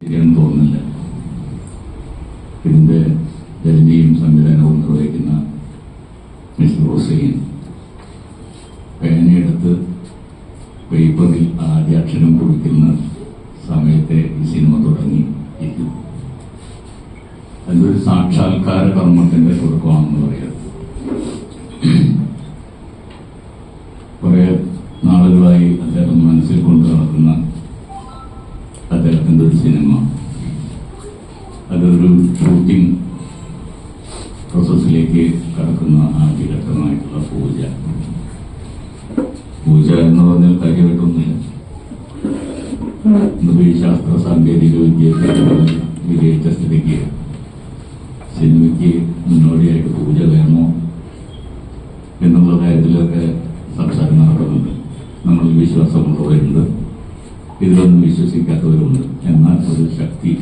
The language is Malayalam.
ശരിയാണെന്ന് തോന്നുന്നില്ല. ഇതിന്റെ രചനയും സംവിധാനവും നിർവഹിക്കുന്ന മിസ്റ്റർ ഹുസൈൻ പേനയെടുത്ത് പേപ്പറിൽ ആദ്യ അക്ഷരം കുറിക്കുന്ന സമയത്തെ ഈ സിനിമ തുടങ്ങി ഇരിക്കും. അതൊരു സാക്ഷാത്കാര കർമ്മത്തിന്റെ തുടക്കമാണെന്ന് പറയാം. കുറെ നാളുകളായി അദ്ദേഹം മനസ്സിൽ കൊണ്ടു നടക്കുന്ന അദ്ദേഹത്തിന്റെ ഒരു സിനിമ, അതൊരു ഷൂട്ടിംഗ് പ്രോസസ്സിലേക്ക് കടക്കുന്ന ആദ്യഘട്ടമായിട്ടുള്ള പൂജ എന്ന് പറഞ്ഞാൽ കാര്യമായിട്ടൊന്നുമില്ല. ഇന്നിപ്പോ ഈ ശാസ്ത്ര സാങ്കേതിക വിദ്യയൊക്കെ വിജയിച്ച സ്ഥിതിക്ക് സിനിമയ്ക്ക് മുന്നോടിയായിട്ട് പൂജ വേണോ എന്നുള്ള കാര്യത്തിലൊക്കെ സംസാരം നടക്കുന്നുണ്ട്. നമ്മളിൽ വിശ്വാസമുള്ളവരുണ്ട്, ഇതിലൊന്നും വിശ്വസിക്കാത്തവരുണ്ട്. എന്നാൽ ഒരു ശക്തി